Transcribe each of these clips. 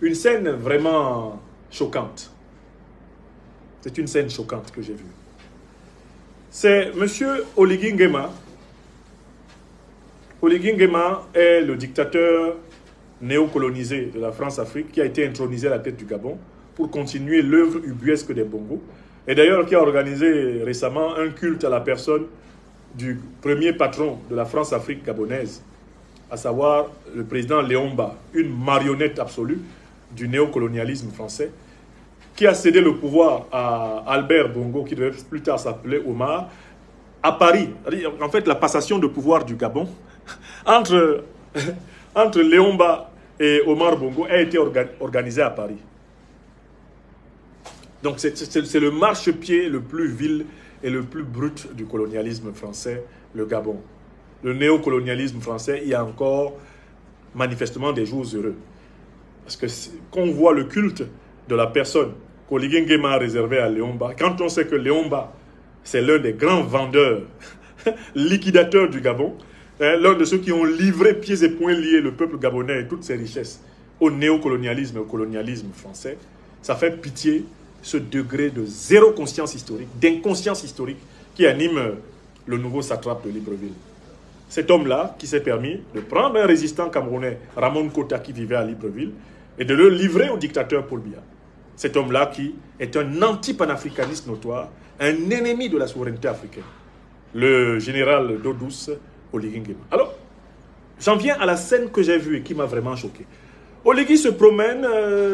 une scène vraiment choquante. C'est une scène choquante que j'ai vue. C'est M. Oligui Nguema. Oligui Nguema est le dictateur néocolonisé de la France-Afrique qui a été intronisé à la tête du Gabon pour continuer l'œuvre ubuesque des Bongo. Et d'ailleurs qui a organisé récemment un culte à la personne du premier patron de la France-Afrique gabonaise, à savoir le président Léon Mba, une marionnette absolue du néocolonialisme français, qui a cédé le pouvoir à Albert Bongo, qui devait plus tard s'appeler Omar, à Paris. En fait, la passation de pouvoir du Gabon entre Léon Mba et Omar Bongo a été organisée à Paris. Donc c'est le marchepied le plus vil et le plus brut du colonialisme français, le Gabon. Le néocolonialisme français, il y a encore manifestement des jours heureux. Parce que quand on voit le culte de la personne qu'Oligui Nguema a réservé à Léon Mba, quand on sait que Léon Mba, c'est l'un des grands vendeurs, liquidateurs du Gabon, l'un de ceux qui ont livré pieds et poings liés le peuple gabonais et toutes ses richesses au néocolonialisme et au colonialisme français, ça fait pitié ce degré de zéro conscience historique, d'inconscience historique qui anime le nouveau satrape de Libreville. Cet homme-là qui s'est permis de prendre un résistant camerounais, Ramon Kota, qui vivait à Libreville, et de le livrer au dictateur Paul Biya. Cet homme-là qui est un anti-panafricaniste notoire, un ennemi de la souveraineté africaine. Le général d'eau douce, Oligui Nguema. Alors, j'en viens à la scène que j'ai vue et qui m'a vraiment choqué. Oligui se promène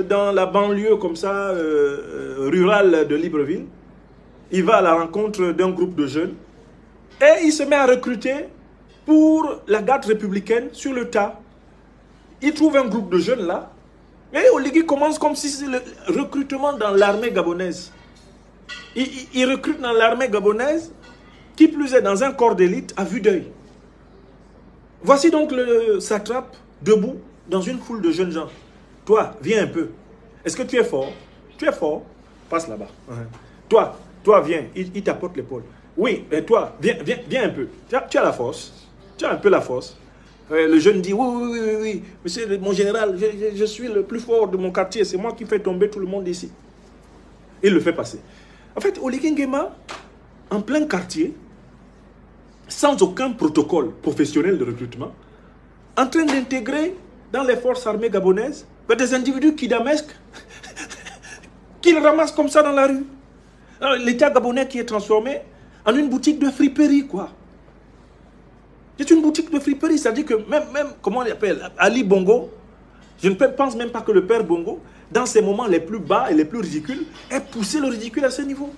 dans la banlieue comme ça, rurale de Libreville. Il va à la rencontre d'un groupe de jeunes et il se met à recruter pour la garde républicaine sur le tas. Il trouve un groupe de jeunes là et Oligui commence comme si c'était le recrutement dans l'armée gabonaise. Il recrute dans l'armée gabonaise, qui plus est dans un corps d'élite à vue d'œil. Voici donc le satrape debout dans une foule de jeunes gens. Toi, viens un peu. Est-ce que tu es fort? Tu es fort? Passe là-bas. Toi, viens. Il t'apporte l'épaule. Oui, et toi, viens un peu. Tu as la force. Tu as un peu la force. Le jeune dit, oui. Monsieur mon général, je suis le plus fort de mon quartier. C'est moi qui fais tomber tout le monde ici. Il le fait passer. En fait, Oligui Nguema, en plein quartier, sans aucun protocole professionnel de recrutement, en train d'intégrer dans les forces armées gabonaises des individus kidamesques qu'il ramasse comme ça dans la rue. L'État gabonais qui est transformé en une boutique de friperie, quoi. C'est une boutique de friperie, c'est-à-dire que même, comment on l'appelle, Ali Bongo, je ne pense même pas que le père Bongo, dans ces moments les plus bas et les plus ridicules, ait poussé le ridicule à ce niveau.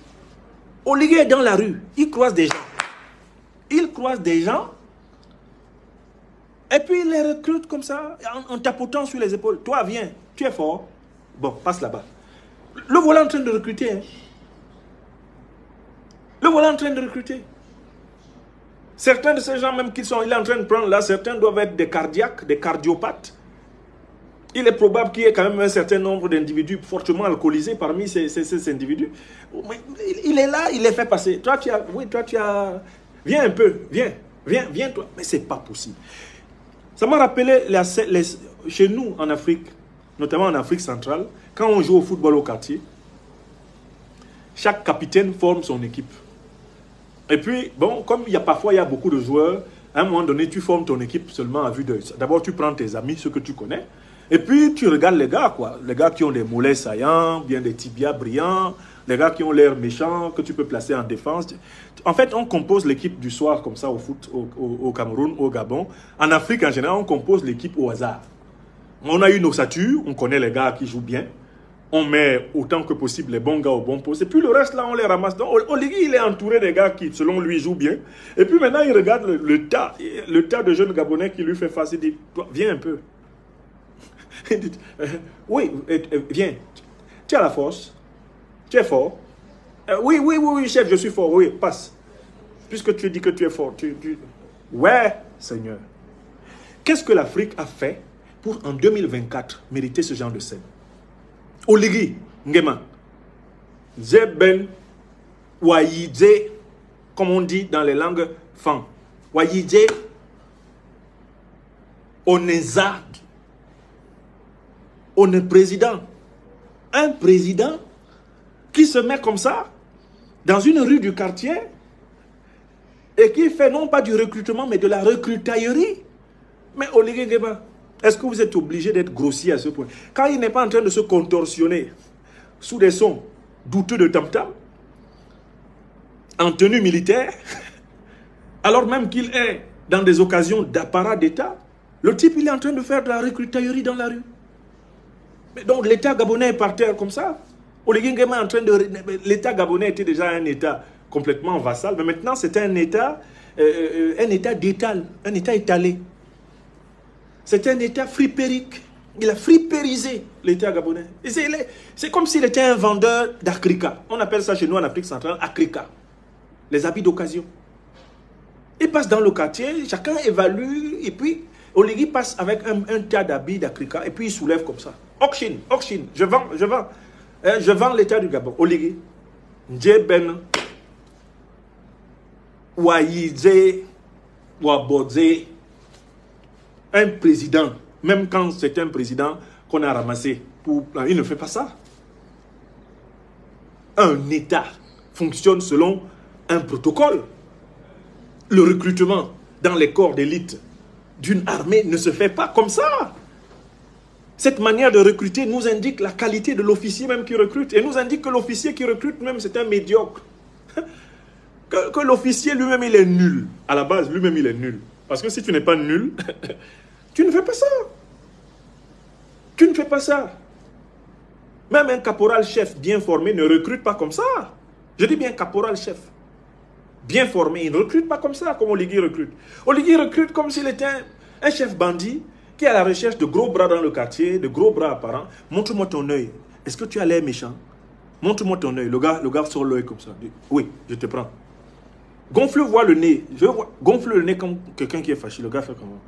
Oligui est dans la rue, il croise des gens. Et puis il les recrute comme ça, en tapotant sur les épaules. Toi, viens, tu es fort. Bon, passe là-bas. Le voilà en train de recruter. Hein. Le voilà en train de recruter. Certains de ces gens même qu'il est en train de prendre là, certains doivent être des cardiaques, des cardiopathes. Il est probable qu'il y ait quand même un certain nombre d'individus fortement alcoolisés parmi ces individus. Il est là, il les fait passer. Toi, tu as... Viens un peu, viens toi. Mais c'est pas possible. Ça m'a rappelé chez nous en Afrique, notamment en Afrique centrale, quand on joue au football au quartier, chaque capitaine forme son équipe. Et puis, bon, comme parfois il y a beaucoup de joueurs, à un moment donné, tu formes ton équipe seulement à vue d'œil. D'abord, tu prends tes amis, ceux que tu connais, et puis tu regardes les gars, quoi. Les gars qui ont des mollets saillants, bien des tibias brillants, les gars qui ont l'air méchants, que tu peux placer en défense. En fait, on compose l'équipe du soir comme ça au foot, au Cameroun, au Gabon. En Afrique, en général, on compose l'équipe au hasard. On a une ossature, on connaît les gars qui jouent bien. On met autant que possible les bons gars au bon poste. Et puis le reste, là, on les ramasse. Donc, Oligui, il est entouré des gars qui, selon lui, jouent bien. Et puis maintenant, il regarde le tas de jeunes Gabonais qui lui fait face. Il dit, toi, viens un peu. Il dit, oui, viens. Tu as la force. Tu es fort. Oui, chef, je suis fort. Oui, passe. Puisque tu dis que tu es fort. Ouais, Seigneur. Qu'est-ce que l'Afrique a fait pour, en 2024, mériter ce genre de scène? Oligui Nguema, Zeben Wayidze, comme on dit dans les langues fan, Wayidze on est président. Un président qui se met comme ça, dans une rue du quartier, et qui fait non pas du recrutement, mais de la recrutaillerie. Mais Oligui Nguema, est-ce que vous êtes obligé d'être grossier à ce point? Quand il n'est pas en train de se contorsionner sous des sons douteux de tam-tam, en tenue militaire, alors même qu'il est dans des occasions d'apparat d'État, le type, il est en train de faire de la recrutaillerie dans la rue. Mais donc, l'État gabonais est par terre comme ça. Oligui Nguema est en train de... L'État gabonais était déjà un État complètement vassal, mais maintenant, c'est un État d'étal, un État étalé. C'est un État fripérique. Il a fripérisé l'État gabonais. C'est comme s'il était un vendeur d'akrika. On appelle ça chez nous en Afrique centrale, akrika. Les habits d'occasion. Il passe dans le quartier, chacun évalue, et puis Oligui passe avec un tas d'habits d'Akrika, et puis il soulève comme ça. Auction, je vends l'État du Gabon. Oligui, Ndjeben, Ouaïdze, Ouabodze, un président, même quand c'est un président qu'on a ramassé, il ne fait pas ça. Un État fonctionne selon un protocole. Le recrutement dans les corps d'élite d'une armée ne se fait pas comme ça. Cette manière de recruter nous indique la qualité de l'officier même qui recrute. Et nous indique que l'officier qui recrute même, c'est un médiocre. que l'officier lui-même, il est nul. À la base, lui-même, il est nul. Parce que si tu n'es pas nul, tu ne fais pas ça. Tu ne fais pas ça. Même un caporal-chef bien formé ne recrute pas comme ça. Je dis bien caporal-chef. Bien formé, il ne recrute pas comme ça, comme Oligui recrute. Oligui recrute comme s'il était un chef bandit qui est à la recherche de gros bras dans le quartier, de gros bras apparents. Montre-moi ton œil. Est-ce que tu as l'air méchant? Montre-moi ton œil. Le gars sort l'œil comme ça. Oui, je te prends. Gonfle-moi le nez. Gonfle le nez comme quelqu'un qui est fâché. Le gars fait comment?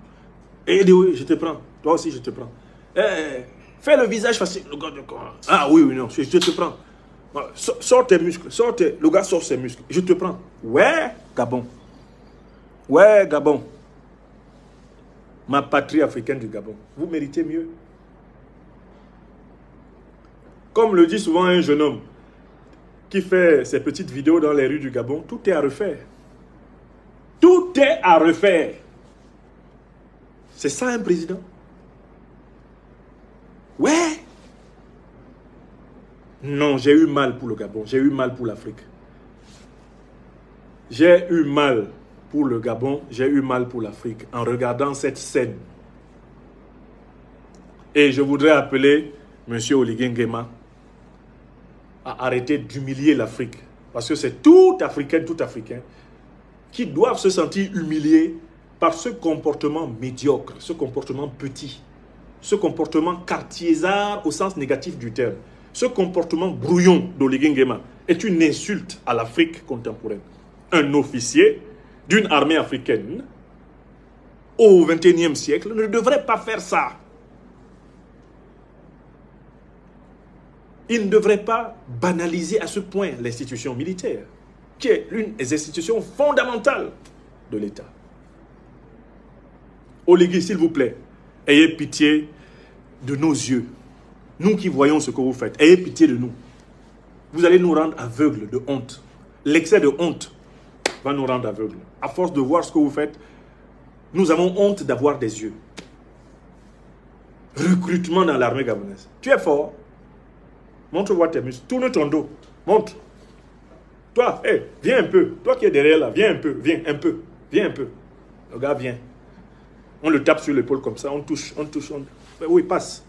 Et dit oui, je te prends. Toi aussi, je te prends. Fais le visage facile. Le gars dit quoi? Ah oui, non, je te prends. Sors tes muscles, le gars sort ses muscles. Je te prends. Ouais, Gabon. Ouais, Gabon. Ma patrie africaine du Gabon. Vous méritez mieux. Comme le dit souvent un jeune homme qui fait ses petites vidéos dans les rues du Gabon, tout est à refaire. Tout est à refaire. C'est ça un président? Ouais. Non, j'ai eu mal pour le Gabon, j'ai eu mal pour l'Afrique. J'ai eu mal pour le Gabon, j'ai eu mal pour l'Afrique en regardant cette scène. Et je voudrais appeler M. Oligui Nguema à arrêter d'humilier l'Afrique. Parce que c'est tout Africain qui doivent se sentir humiliés par ce comportement médiocre, ce comportement petit, ce comportement quartiésard au sens négatif du terme. Ce comportement brouillon d'Oligui Nguema est une insulte à l'Afrique contemporaine. Un officier d'une armée africaine au XXIe siècle ne devrait pas faire ça. Il ne devrait pas banaliser à ce point l'institution militaire, qui est l'une des institutions fondamentales de l'État. Oligui, s'il vous plaît, ayez pitié de nos yeux. Nous qui voyons ce que vous faites, ayez pitié de nous. Vous allez nous rendre aveugles de honte. L'excès de honte va nous rendre aveugles. À force de voir ce que vous faites, nous avons honte d'avoir des yeux. Recrutement dans l'armée gabonaise. Tu es fort. Montre-moi tes muscles. Tourne ton dos. Montre. Toi, hey, viens un peu. Toi qui es derrière là, viens un peu. Viens un peu. Viens un peu. Le gars vient. On le tape sur l'épaule comme ça. On touche. Oui, passe.